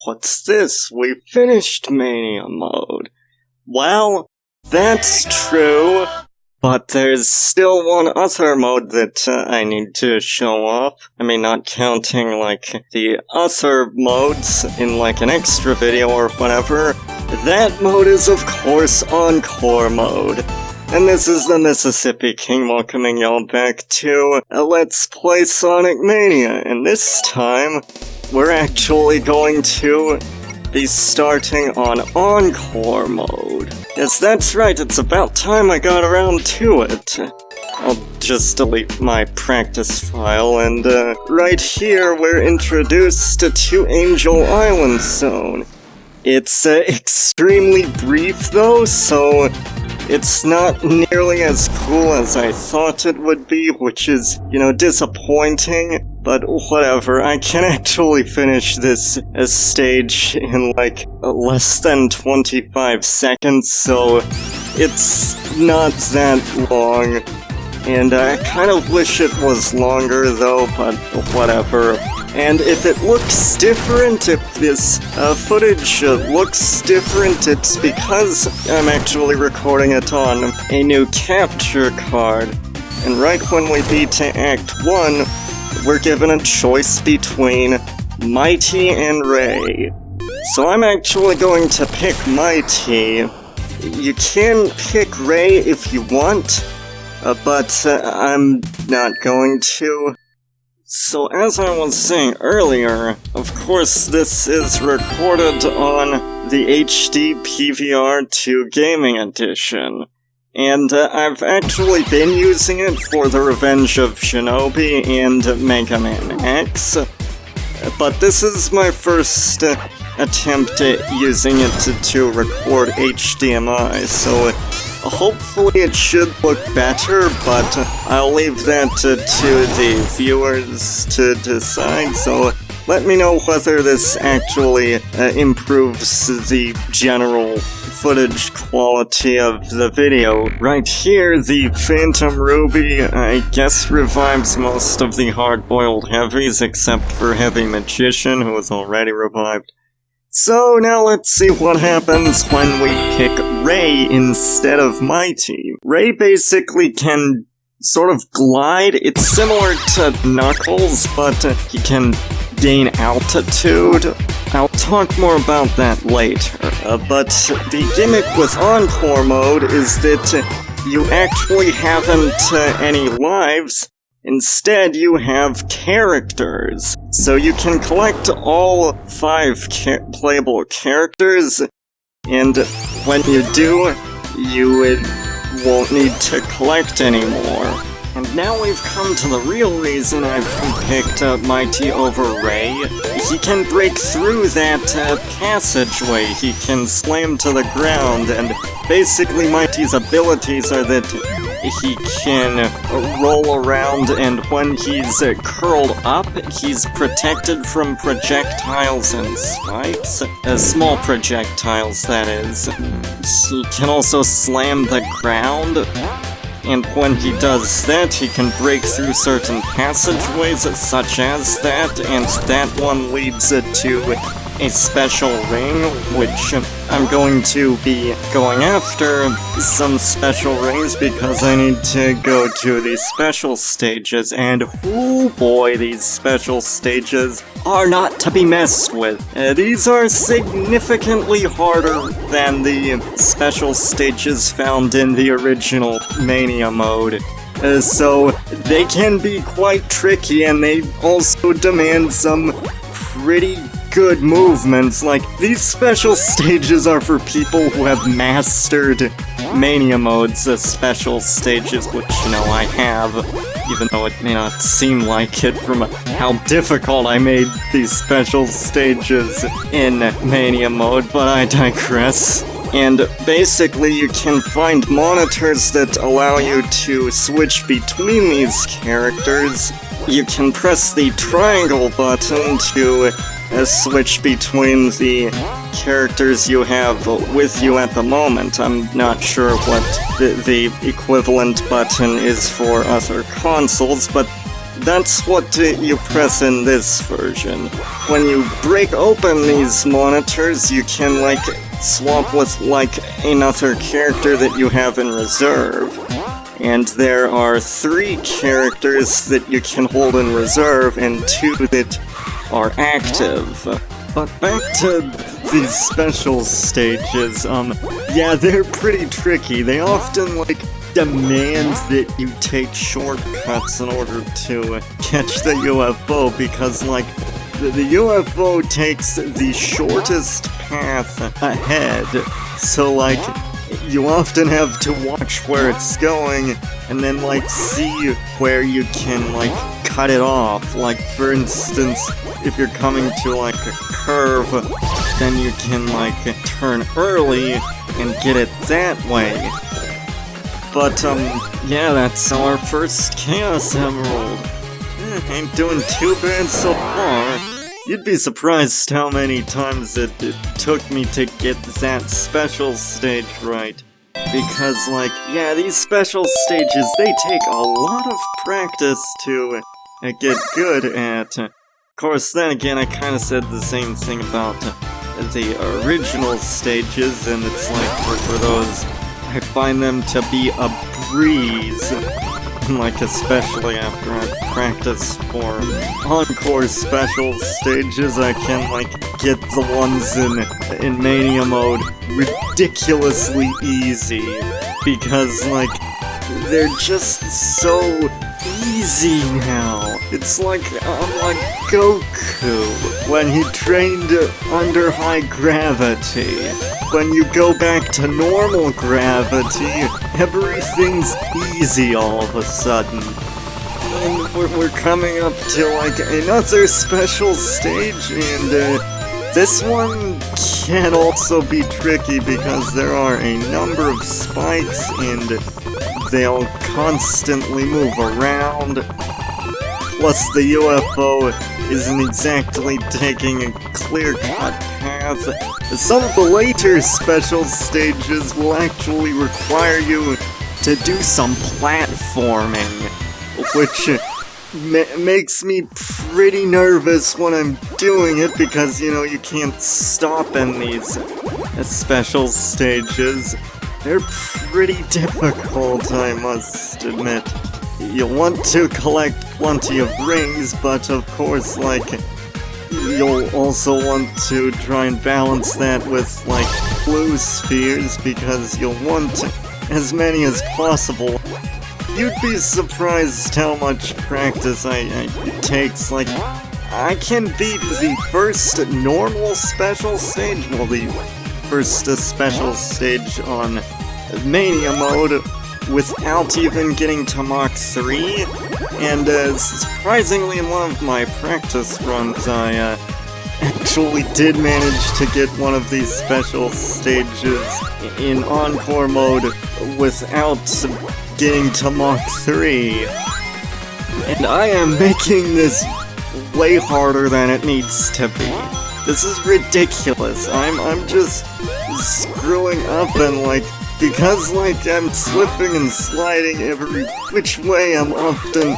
What's this? We finished Mania Mode. Well, that's true, but there's still one other mode that I need to show off. I mean, not counting, like, the other modes in, like, an extra video or whatever. That mode is, of course, Encore Mode. And this is the Mississippi King welcoming y'all back to Let's Play Sonic Mania. And this time, we're actually going to be starting on Encore Mode. Yes, that's right, it's about time I got around to it. I'll just delete my practice file, and right here we're introduced to Angel Island Zone. It's extremely brief though, so it's not nearly as cool as I thought it would be, which is, disappointing. But whatever, I can actually finish this stage in like less than 25 seconds, so it's not that long. And I kind of wish it was longer though, but whatever. And if it looks different, if this footage looks different, it's because I'm actually recording it on a new capture card. And right when we beat to Act 1, we're given a choice between Mighty and Ray. So I'm actually going to pick Mighty. You can pick Ray if you want, but I'm not going to. So as I was saying earlier, of course this is recorded on the HD PVR2 Gaming Edition. And I've actually been using it for The Revenge of Shinobi and Mega Man X. But this is my first attempt at using it to record HDMI, so hopefully it should look better, but I'll leave that to the viewers to decide, so let me know whether this actually improves the general footage quality of the video. Right here, the Phantom Ruby, I guess, revives most of the hard-boiled heavies, except for Heavy Magician, who was already revived. So now let's see what happens when we pick Ray instead of Mighty. Ray basically can sort of glide. It's similar to Knuckles, but he can gain altitude. I'll talk more about that later. But the gimmick with Encore Mode is that you actually haven't any lives. Instead, you have characters. So you can collect all 5 playable characters, and when you do, you won't need to collect anymore. And now we've come to the real reason I've picked Mighty over Ray. He can break through that passageway, he can slam to the ground, and basically Mighty's abilities are that he can roll around, and when he's curled up, he's protected from projectiles and spikes. Small projectiles, that is. He can also slam the ground, and when he does that, he can break through certain passageways, such as that, and that one leads to a special ring, which I'm going to be going after some special rings because I need to go to these special stages, and oh boy, these special stages are not to be messed with. These are significantly harder than the special stages found in the original Mania Mode. So they can be quite tricky, and they also demand some pretty good movements. Like, these special stages are for people who have mastered Mania Mode's special stages, which, I have, even though it may not seem like it from how difficult I made these special stages in Mania Mode, but I digress. And basically you can find monitors that allow you to switch between these characters. You can press the triangle button to switch between the characters you have with you at the moment. I'm not sure what the equivalent button is for other consoles, but that's what you press in this version. When you break open these monitors, you can, like, swap with, like, another character that you have in reserve. And there are 3 characters that you can hold in reserve and 2 that are active. But back to these special stages, yeah, they're pretty tricky. They often, like, demand that you take shortcuts in order to catch the UFO, because, like, the UFO takes the shortest path ahead, so, like, you often have to watch where it's going, and then, like, see where you can, like, cut it off. Like, for instance, if you're coming to, like, a curve, then you can, like, turn early and get it that way. But, yeah, that's our first Chaos Emerald. Ain't doing too bad so far. You'd be surprised how many times it took me to get that special stage right. Because, like, yeah, these special stages, they take a lot of practice to get good at. Of course, then again, I kind of said the same thing about the original stages, and it's like, for those, I find them to be a breeze. Like, especially after I've practiced for Encore special stages, I can, like, get the ones in Mania Mode ridiculously easy. Because, like, they're just so easy now. It's like, I'm like Goku when he trained under high gravity. When you go back to normal gravity, everything's easy all of a sudden. And we're coming up to, like, another special stage, and this one can also be tricky because there are a number of spikes and they'll constantly move around. Plus the UFO isn't exactly taking a clear-cut path. Some of the later special stages will actually require you to do some platforming, which makes me pretty nervous when I'm doing it because, you know, you can't stop in these special stages. They're pretty difficult, I must admit. You'll want to collect plenty of rings, but of course, like, you'll also want to try and balance that with, like, blue spheres, because you'll want as many as possible. You'd be surprised how much practice it takes. Like, I can beat the first normal special stage, well, the first special stage on Mania Mode without even getting to Mach 3, and surprisingly in one of my practice runs I actually did manage to get one of these special stages in Encore Mode without getting to Mach 3. And I am making this way harder than it needs to be. This is ridiculous. I'm just screwing up and, like, because, like, I'm slipping and sliding every which way, I'm often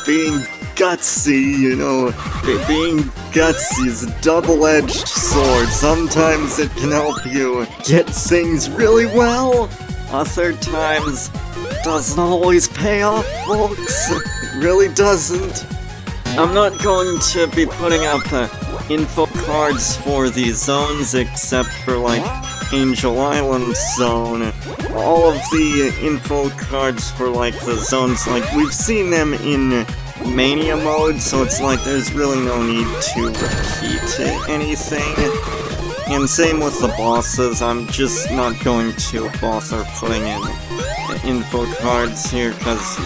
being gutsy, you know. Being gutsy is a double-edged sword. Sometimes it can help you get things really well. Other times, it doesn't always pay off, folks. It really doesn't. I'm not going to be putting up info cards for these zones except for, like, Angel Island zone. All of the info cards for, like, the zones, like, we've seen them in Mania Mode, so it's like there's really no need to repeat anything. And same with the bosses, I'm just not going to bother putting in info cards here, because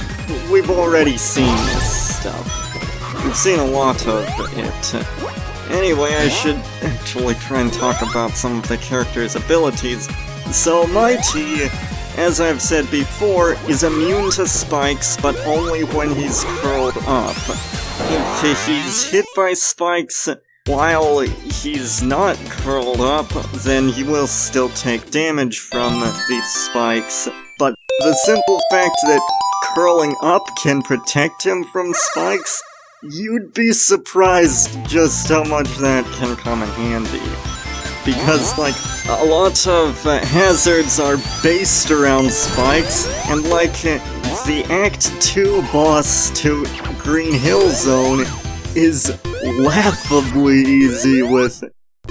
we've already seen this stuff. We've seen a lot of it. Anyway, I should actually try and talk about some of the character's abilities. So Mighty, as I've said before, is immune to spikes, but only when he's curled up. If he's hit by spikes while he's not curled up, then he will still take damage from these spikes. But the simple fact that curling up can protect him from spikes, you'd be surprised just how much that can come in handy. Because, like, a lot of hazards are based around spikes, and like, the Act 2 boss to Green Hill Zone is laughably easy with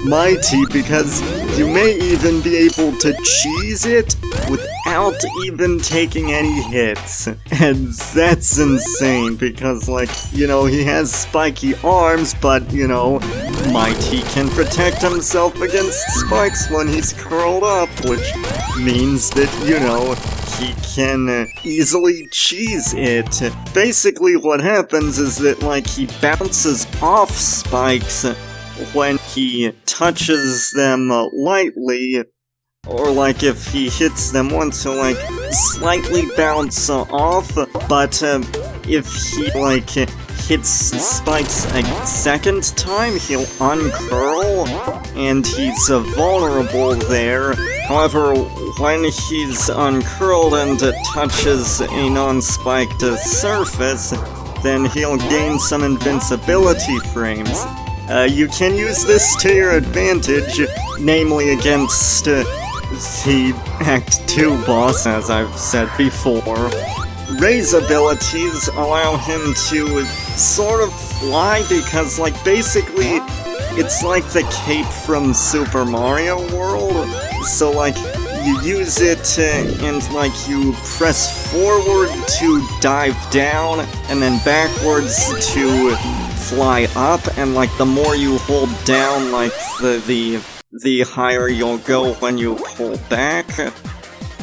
Mighty, because you may even be able to cheese it without even taking any hits. And that's insane, because, like, you know, he has spiky arms, but, you know, Mighty can protect himself against spikes when he's curled up, which means that, you know, he can easily cheese it. Basically what happens is that, like, he bounces off spikes when he touches them lightly, or like if he hits them once, he'll like slightly bounce off, but if he like hits spikes a second time, he'll uncurl, and he's vulnerable there. However, when he's uncurled and touches a non-spiked surface, then he'll gain some invincibility frames. You can use this to your advantage, namely against the Act 2 boss, as I've said before. Ray's abilities allow him to sort of fly because, like, basically, it's like the cape from Super Mario World. So, like, you use it and, like, you press forward to dive down, and then backwards to fly up, and like the more you hold down, like the higher you'll go when you pull back.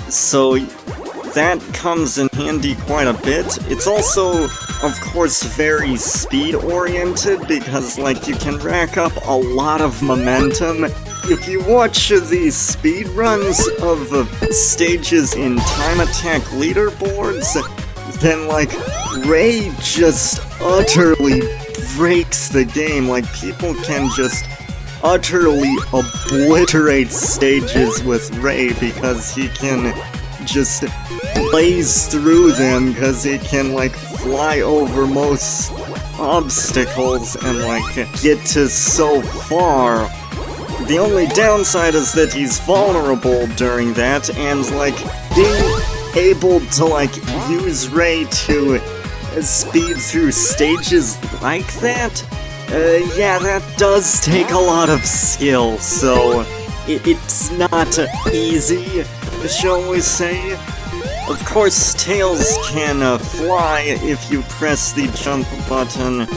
So that comes in handy quite a bit. It's also, of course, very speed oriented because like you can rack up a lot of momentum. If you watch the speed runs of stages in Time Attack leaderboards, then like Ray just utterly breaks the game. Like, people can just utterly obliterate stages with Ray because he can just blaze through them because he can, like, fly over most obstacles and, like, get to so far. The only downside is that he's vulnerable during that, and, like, being able to, like, use Ray to speed through stages like that? Yeah, that does take a lot of skill, so it's not easy, shall we say. Of course, Tails can fly if you press the jump button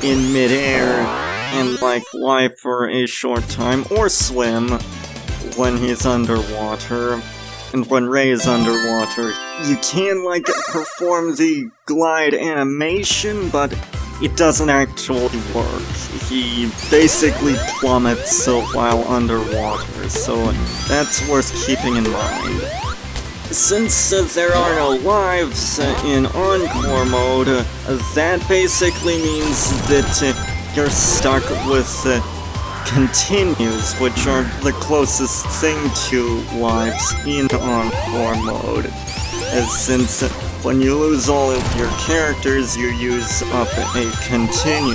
in midair and, like, fly for a short time, or swim when he's underwater. And when Ray is underwater, you can, like, perform the glide animation, but it doesn't actually work. He basically plummets while underwater, so that's worth keeping in mind. Since there are no lives in Encore Mode, that basically means that you're stuck with continues, which are the closest thing to lives in Encore Mode. As since when you lose all of your characters, you use up a continue.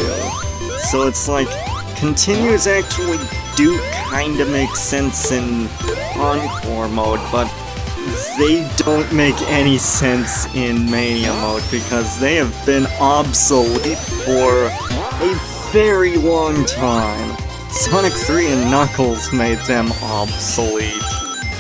So it's like, continues actually do kinda make sense in Encore Mode, but they don't make any sense in Mania Mode because they have been obsolete for a very long time. Sonic 3 and Knuckles made them obsolete,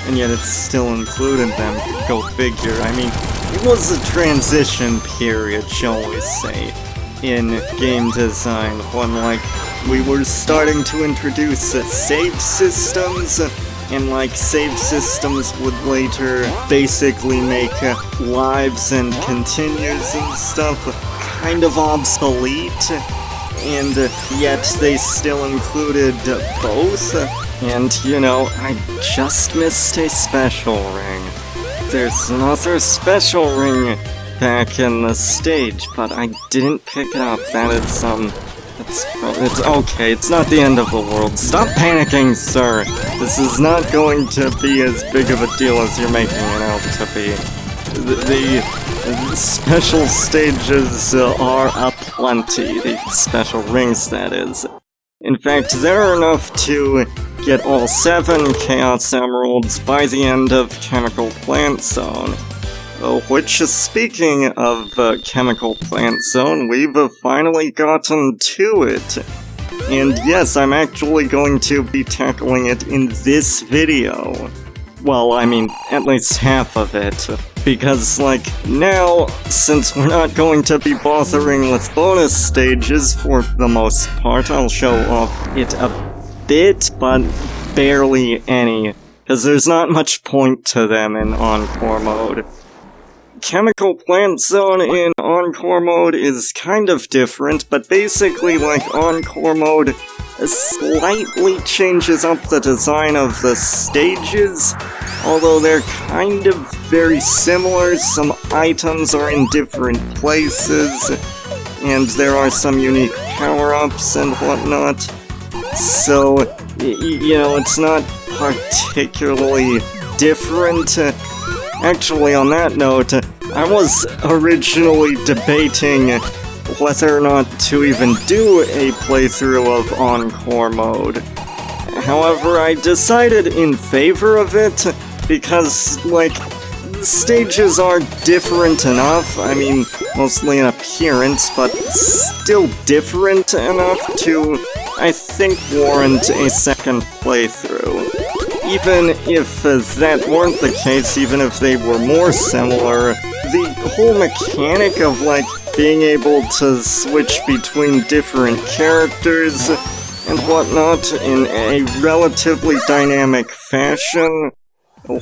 and yet it's still included them, go figure. I mean, it was a transition period, shall we say, in game design, when, like, we were starting to introduce save systems, and, like, save systems would later basically make lives and continues and stuff kind of obsolete. And yet they still included both, and you know, I just missed a special ring. There's another special ring back in the stage, but I didn't pick it up. That is, it's okay, it's not the end of the world. Stop panicking, sir! This is not going to be as big of a deal as you're making it out to be. the special stages are aplenty. The special rings, that is. In fact, there are enough to get all 7 Chaos Emeralds by the end of Chemical Plant Zone. Which, speaking of Chemical Plant Zone, we've finally gotten to it. And yes, I'm actually going to be tackling it in this video. Well, I mean, at least half of it. Because, like, now, since we're not going to be bothering with bonus stages for the most part, I'll show off it a bit, but barely any. Because there's not much point to them in Encore Mode. Chemical Plant Zone in Encore Mode is kind of different, but basically, like, Encore Mode slightly changes up the design of the stages, although they're kind of very similar. Some items are in different places, and there are some unique power-ups and whatnot, so, you know, it's not particularly different. Actually, on that note, I was originally debating whether or not to even do a playthrough of Encore Mode. However, I decided in favor of it because, like, stages are different enough. I mean, mostly in appearance, but still different enough to, I think, warrant a second playthrough. Even if that weren't the case, even if they were more similar, the whole mechanic of, like, being able to switch between different characters and whatnot in a relatively dynamic fashion,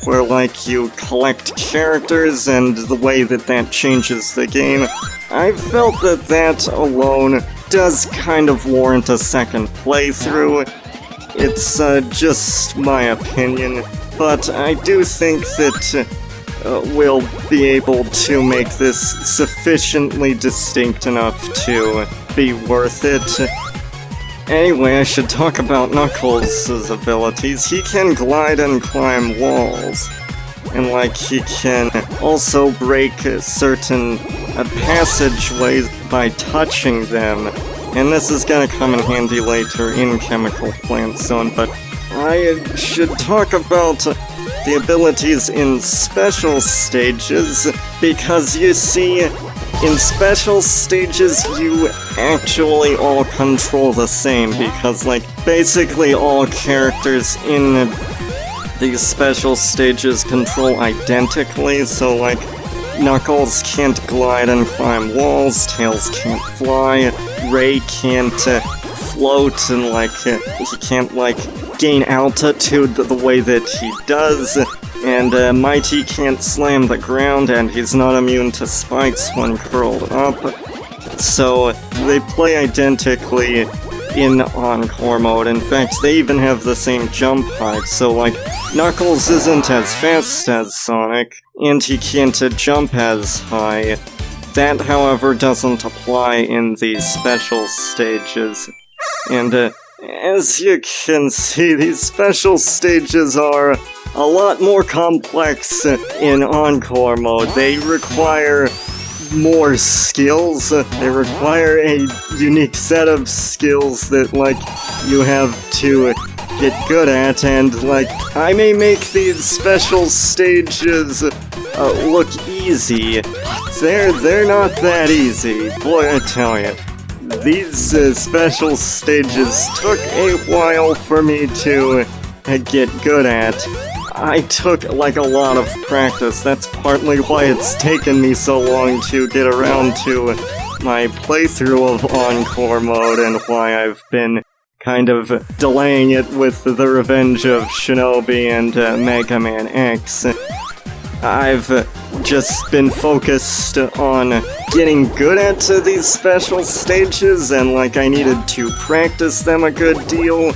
where, like, you collect characters and the way that that changes the game, I felt that that alone does kind of warrant a second playthrough. It's just my opinion, but I do think that we'll be able to make this sufficiently distinct enough to be worth it. Anyway, I should talk about Knuckles' abilities. He can glide and climb walls, and, like, he can also break certain passageways by touching them. And this is gonna come in handy later in Chemical Plant Zone, but I should talk about the abilities in special stages, because you see, in special stages you actually all control the same, because, like, basically all characters in these special stages control identically, so, like, Knuckles can't glide and climb walls, Tails can't fly, Ray can't float, and, like, he can't, like, gain altitude the way that he does, and Mighty can't slam the ground, and he's not immune to spikes when curled up. So they play identically in Encore Mode. In fact, they even have the same jump height, so, like, Knuckles isn't as fast as Sonic, and he can't jump as high. That, however, doesn't apply in these special stages. And, as you can see, these special stages are a lot more complex in Encore Mode. They require more skills. They require a unique set of skills that, like, you have to get good at, and, like, I may make these special stages look easy, but they're not that easy. Boy, I tell you. These special stages took a while for me to get good at. I took, like, a lot of practice. That's partly why it's taken me so long to get around to my playthrough of Encore Mode, and why I've been kind of delaying it with The Revenge of Shinobi and Mega Man X. I've just been focused on getting good at these special stages, and, like, I needed to practice them a good deal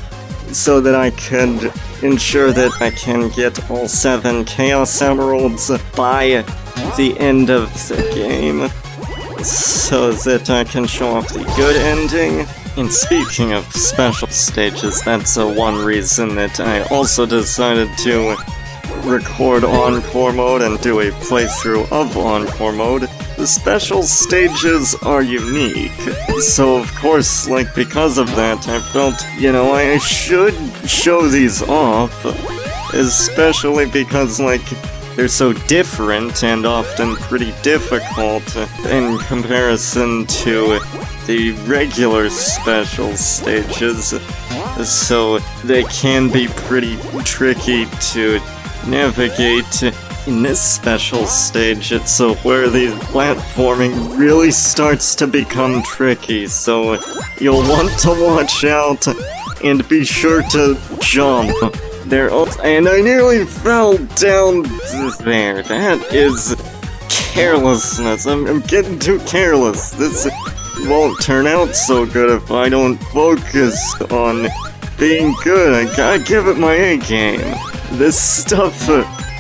so that I could ensure that I can get all 7 Chaos Emeralds by the end of the game, so that I can show off the good ending. And speaking of special stages, that's one reason that I also decided to record Encore Mode and do a playthrough of Encore Mode, the special stages are unique. So of course, like, because of that, I felt, I should show these off, especially because, like, they're so different and often pretty difficult in comparison to the regular special stages, so they can be pretty tricky to navigate. In this special stage, it's where the platforming really starts to become tricky, so you'll want to watch out and be sure to jump. And I nearly fell down there. That is carelessness. I'm getting too careless. This won't turn out so good if I don't focus on being good. I gotta give it my A game. This stuff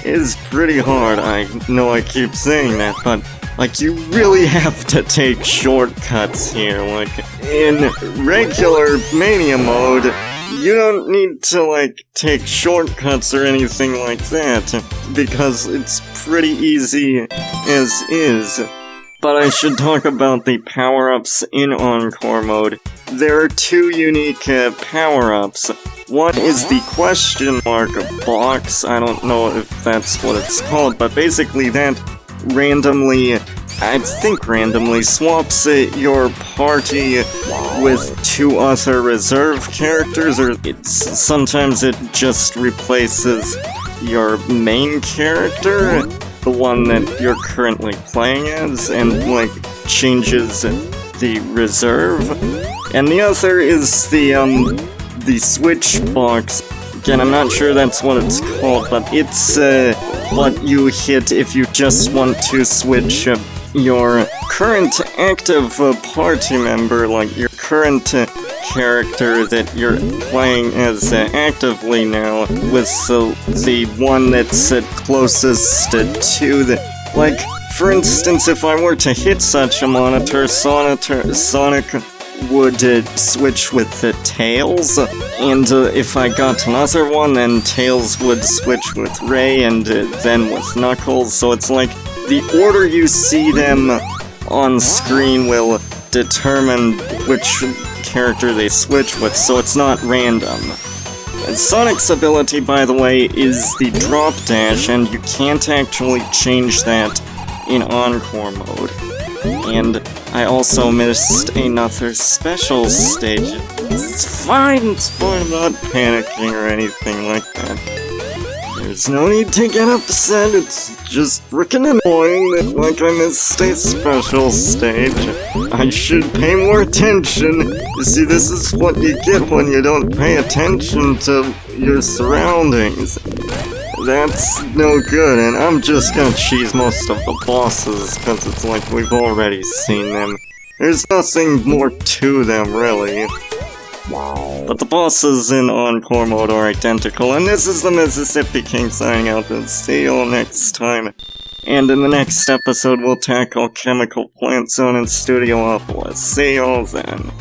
is pretty hard. I know I keep saying that, but like, you really have to take shortcuts here. Like, in regular Mania Mode, you don't need to, like, take shortcuts or anything like that, because it's pretty easy as is. But I should talk about the power-ups in Encore Mode. There are two unique power-ups. One is the question mark box. I don't know if that's what it's called, but basically that randomly swaps your party with two other reserve characters, or sometimes it just replaces your main character, the one that you're currently playing as, and, like, changes the reserve. And the other is the switch box. Again, I'm not sure that's what it's called, but it's what you hit if you just want to switch your current active party member, like your current character that you're playing as actively now, with the one that's closest to the... Like, for instance, if I were to hit such a monitor, Sonic would switch with the Tails, and if I got another one, then Tails would switch with Ray, and then with Knuckles, so it's like the order you see them on screen will determine which character they switch with, so it's not random. And Sonic's ability, by the way, is the drop dash, and you can't actually change that in Encore Mode. And I also missed another special stage. It's fine, I'm not panicking or anything like that. There's no need to get upset, it's just frickin' annoying that, like, I missed a special stage. I should pay more attention. You see, this is what you get when you don't pay attention to your surroundings. That's no good, and I'm just gonna cheese most of the bosses, because it's like we've already seen them. There's nothing more to them, really. But the bosses in Encore Mode are identical, and this is the Mississippi King signing out, and see you all next time. And in the next episode, we'll tackle Chemical Plant Zone in Studiopolis. See you all then.